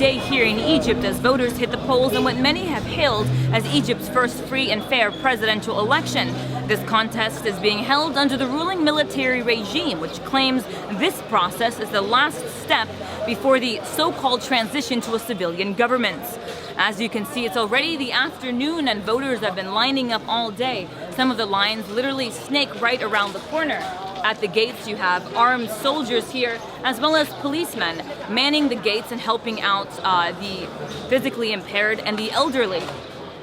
day here in Egypt as voters hit the polls in what many have hailed as Egypt's first free and fair presidential election. This contest is being held under the ruling military regime, which claims this process is the last step before the so-called transition to a civilian government. As you can see, it's already the afternoon and voters have been lining up all day. Some of the lines literally snake right around the corner. At the gates, you have armed soldiers here, as well as policemen manning the gates and helping out the physically impaired and the elderly.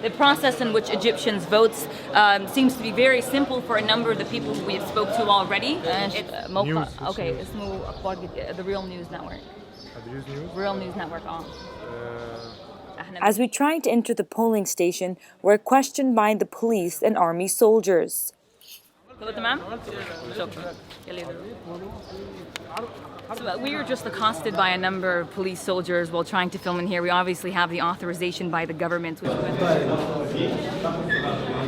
The process in which Egyptians vote seems to be very simple for a number of the people we have spoke to already. It's the Real News Network. Real News Network. As we tried to enter the polling station, we're questioned by the police and army soldiers. So we were just accosted by a number of police soldiers while trying to film in here. We obviously have the authorization by the government.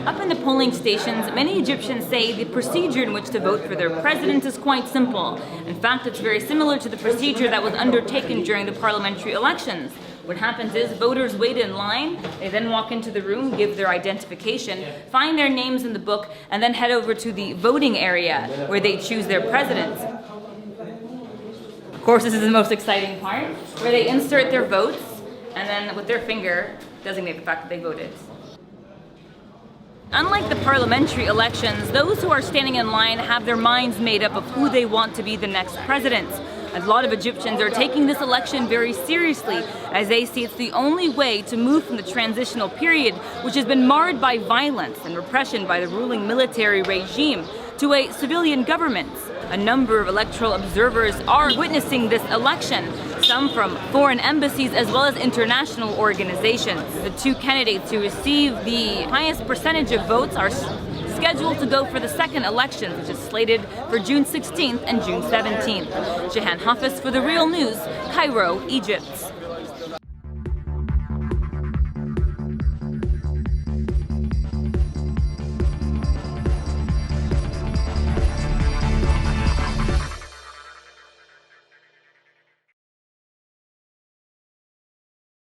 Up in the polling stations, many Egyptians say the procedure in which to vote for their president is quite simple. In fact, it's very similar to the procedure that was undertaken during the parliamentary elections. What happens is voters wait in line, they then walk into the room, give their identification, find their names in the book, and then head over to the voting area where they choose their president. Of course, this is the most exciting part, where they insert their votes and then with their finger designate the fact that they voted. Unlike the parliamentary elections, those who are standing in line have their minds made up of who they want to be the next president. A lot of Egyptians are taking this election very seriously, as they see it's the only way to move from the transitional period, which has been marred by violence and repression by the ruling military regime, to a civilian government. A number of electoral observers are witnessing this election, some from foreign embassies as well as international organizations. The two candidates who receive the highest percentage of votes are scheduled to go for the second election, which is slated for June 16th and June 17th. Jehan Hafiz for The Real News, Cairo, Egypt.